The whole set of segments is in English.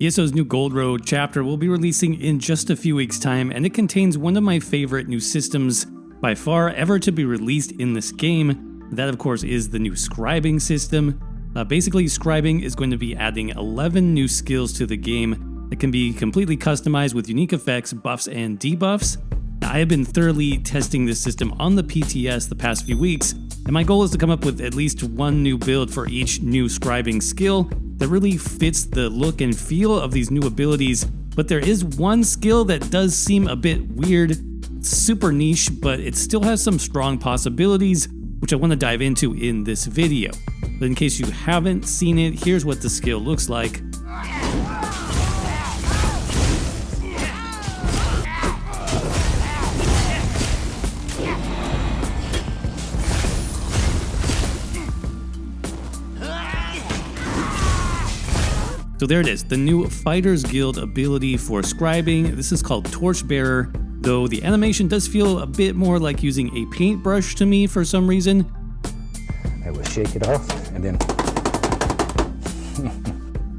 ESO's new Gold Road chapter will be releasing in just a few weeks' time, and it contains one of my favorite new systems by far ever to be released in this game. That, of course, is the new scribing system. Basically, scribing is going to be adding 11 new skills to the game that can be completely customized with unique effects, buffs, and debuffs. I have been thoroughly testing this system on the PTS the past few weeks, and my goal is to come up with at least one new build for each new scribing skill that really fits the look and feel of these new abilities. But there is one skill that does seem a bit weird. It's super niche, but it still has some strong possibilities, which I want to dive into in this video. But in case you haven't seen it, here's what the skill looks like. So there it is, the new Fighters Guild ability for scribing. This is called Torchbearer, though the animation does feel a bit more like using a paintbrush to me for some reason. I will shake it off and then...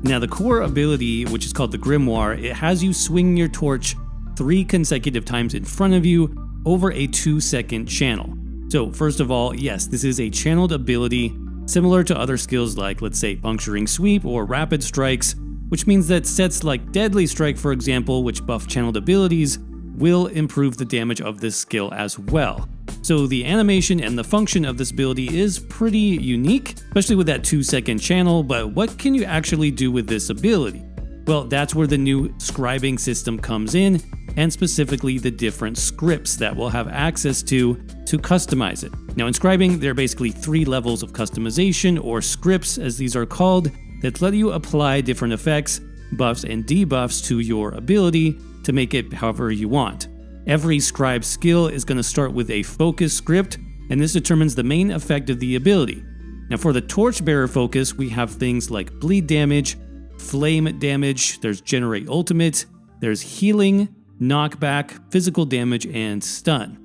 Now the core ability, which is called the Grimoire, it has you swing your torch 3 consecutive times in front of you over a 2-second channel. So first of all, yes, this is a channeled ability, similar to other skills like, let's say, Puncturing Sweep or Rapid Strikes, which means that sets like Deadly Strike, for example, which buff channeled abilities, will improve the damage of this skill as well. So the animation and the function of this ability is pretty unique, especially with that 2-second channel, but what can you actually do with this ability? Well, that's where the new scribing system comes in, and specifically the different scripts that we'll have access to customize it. Now in scribing, there are basically 3 levels of customization, or scripts as these are called, that let you apply different effects, buffs, and debuffs to your ability to make it however you want. Every scribe skill is going to start with a focus script, and this determines the main effect of the ability. Now for the Torchbearer focus, we have things like bleed damage, flame damage, there's generate ultimate, there's healing, knockback, physical damage, and stun.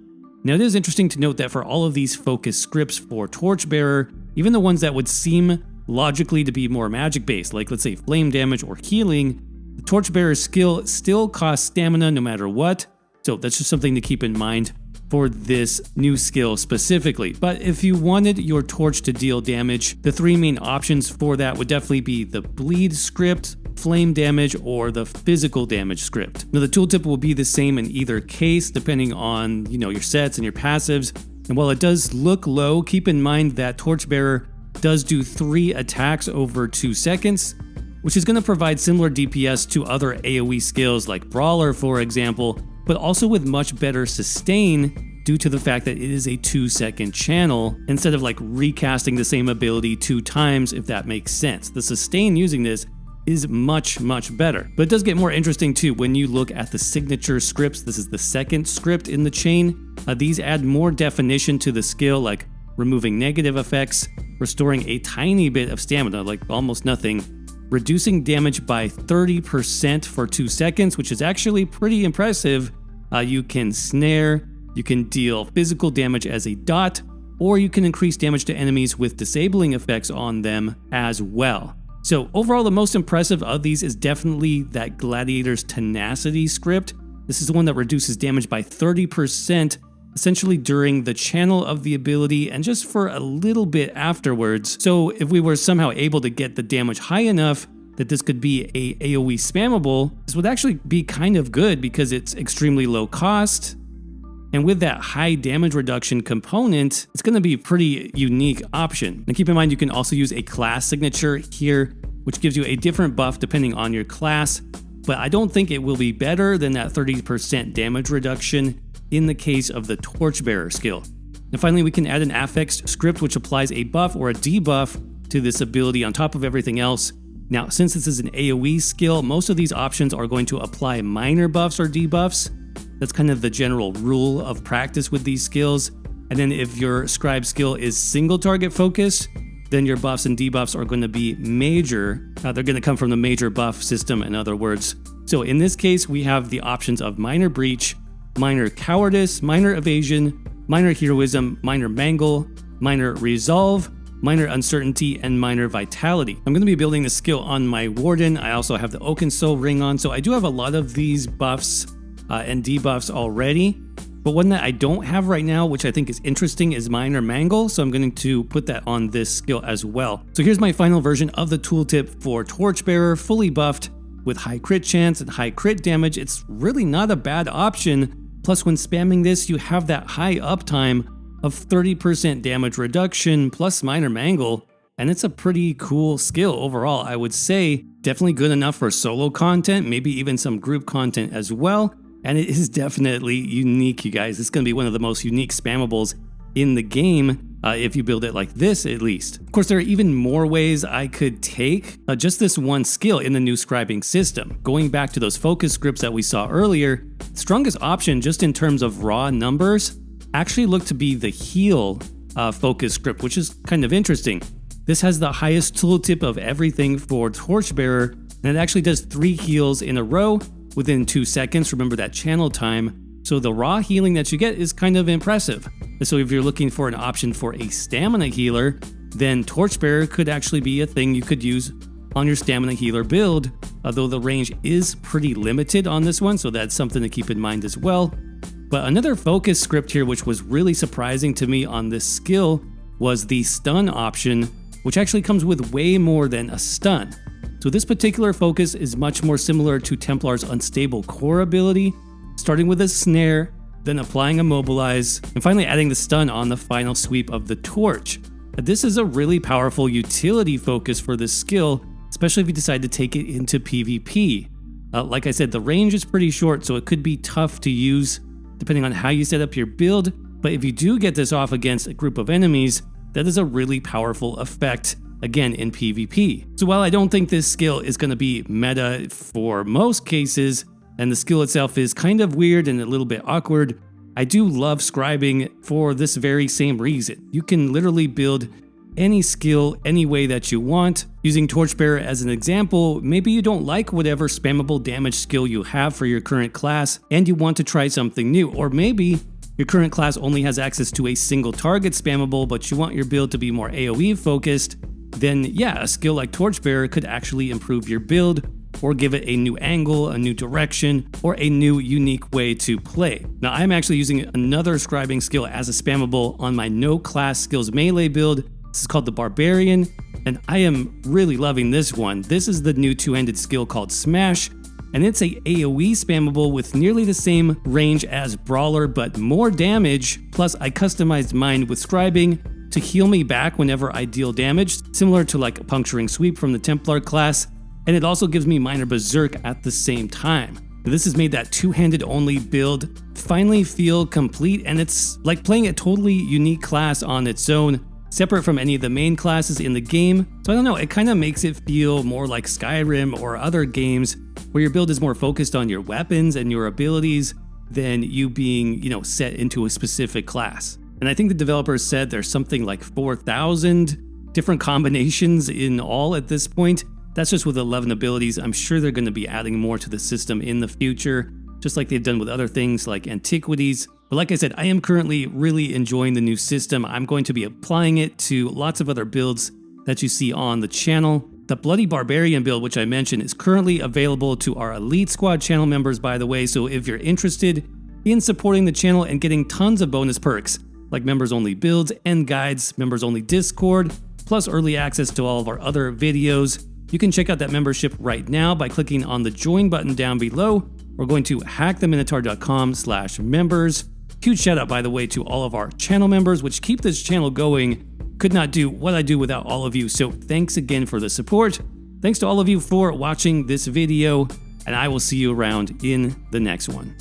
Now it is interesting to note that for all of these focus scripts for Torchbearer, even the ones that would seem logically to be more magic based, like let's say flame damage or healing, the Torchbearer skill still costs stamina no matter what, so that's just something to keep in mind for this new skill specifically. But if you wanted your torch to deal damage, the 3 main options for that would definitely be the bleed script, flame damage, or the physical damage script. Now the tooltip will be the same in either case depending on, your sets and your passives. And while it does look low, keep in mind that Torchbearer does do 3 attacks over 2 seconds, which is going to provide similar DPS to other AoE skills like Brawler, for example, but also with much better sustain due to the fact that it is a 2-second channel instead of like recasting the same ability 2 times, if that makes sense. The sustain using this is much better. But it does get more interesting too when you look at the signature scripts. This is the second script in the chain. These add more definition to the skill, like removing negative effects, restoring a tiny bit of stamina, like almost nothing, reducing damage by 30% for 2 seconds, which is actually pretty impressive. You can snare, you can deal physical damage as a dot, or you can increase damage to enemies with disabling effects on them as well. So overall, the most impressive of these is definitely that Gladiator's Tenacity script. This is the one that reduces damage by 30%, essentially during the channel of the ability and just for a little bit afterwards. So if we were somehow able to get the damage high enough that this could be a AoE spammable, this would actually be kind of good because it's extremely low cost. And with that high damage reduction component, it's going to be a pretty unique option. And keep in mind, you can also use a class signature here, which gives you a different buff depending on your class. But I don't think it will be better than that 30% damage reduction in the case of the Torchbearer skill. And finally, we can add an affix script which applies a buff or a debuff to this ability on top of everything else. Now, since this is an AoE skill, most of these options are going to apply minor buffs or debuffs. That's kind of the general rule of practice with these skills. And then if your scribe skill is single target focused, then your buffs and debuffs are going to be major. They're going to come from the major buff system, in other words. So in this case, we have the options of minor breach, minor cowardice, minor evasion, minor heroism, minor mangle, minor resolve, minor uncertainty, and minor vitality. I'm going to be building the skill on my Warden. I also have the Oaken Soul ring on, so I do have a lot of these buffs and debuffs already. But one that I don't have right now, which I think is interesting, is Minor Mangle, so I'm going to put that on this skill as well. So here's my final version of the tooltip for Torchbearer, fully buffed with high crit chance and high crit damage. It's really not a bad option. Plus, when spamming this, you have that high uptime of 30% damage reduction plus Minor Mangle, and it's a pretty cool skill overall, I would say. Definitely good enough for solo content, maybe even some group content as well. And it is definitely unique, you guys. It's going to be one of the most unique spammables in the game, if you build it like this, at least. Of course, there are even more ways I could take just this one skill in the new scribing system. Going back to those focus scripts that we saw earlier, strongest option just in terms of raw numbers actually looked to be the heal focus script, which is kind of interesting. This has the highest tooltip of everything for Torchbearer, and it actually does 3 heals in a row within 2 seconds. Remember that channel time. So the raw healing that you get is kind of impressive. So if you're looking for an option for a stamina healer, then Torchbearer could actually be a thing you could use on your stamina healer build, although the range is pretty limited on this one, so that's something to keep in mind as well. But another focus script here, which was really surprising to me on this skill, was the stun option, which actually comes with way more than a stun. So this particular focus is much more similar to Templar's Unstable Core ability, starting with a snare, then applying Immobilize, and finally adding the stun on the final sweep of the torch. This is a really powerful utility focus for this skill, especially if you decide to take it into PvP. Like I said, the range is pretty short, so it could be tough to use depending on how you set up your build, but if you do get this off against a group of enemies, that is a really powerful effect, again, in PvP. So while I don't think this skill is going to be meta for most cases, and the skill itself is kind of weird and a little bit awkward, I do love scribing for this very same reason. You can literally build any skill any way that you want. Using Torchbearer as an example, maybe you don't like whatever spammable damage skill you have for your current class and you want to try something new, or maybe your current class only has access to a single target spammable, but you want your build to be more AoE focused. Then yeah, a skill like Torchbearer could actually improve your build or give it a new angle, a new direction, or a new unique way to play. Now I'm actually using another scribing skill as a spammable on my no class skills melee build. This is called the Barbarian, and I am really loving this one. This is the new two-handed skill called Smash, and it's a AoE spammable with nearly the same range as Brawler, but more damage. Plus I customized mine with scribing to heal me back whenever I deal damage, similar to like a puncturing sweep from the Templar class. And it also gives me minor berserk at the same time. This has made that two-handed only build finally feel complete, and it's like playing a totally unique class on its own, separate from any of the main classes in the game. So I don't know, it kind of makes it feel more like Skyrim or other games where your build is more focused on your weapons and your abilities than you being, set into a specific class. And I think the developers said there's something like 4,000 different combinations in all at this point. That's just with 11 abilities. I'm sure they're going to be adding more to the system in the future, just like they've done with other things like Antiquities. But like I said, I am currently really enjoying the new system. I'm going to be applying it to lots of other builds that you see on the channel. The Bloody Barbarian build, which I mentioned, is currently available to our Elite Squad channel members, by the way. So if you're interested in supporting the channel and getting tons of bonus perks, like members-only builds and guides, members-only Discord, plus early access to all of our other videos, you can check out that membership right now by clicking on the join button down below. We're going to hacktheminotaur.com/members. Huge shout out, by the way, to all of our channel members, which keep this channel going. Could not do what I do without all of you. So thanks again for the support. Thanks to all of you for watching this video, and I will see you around in the next one.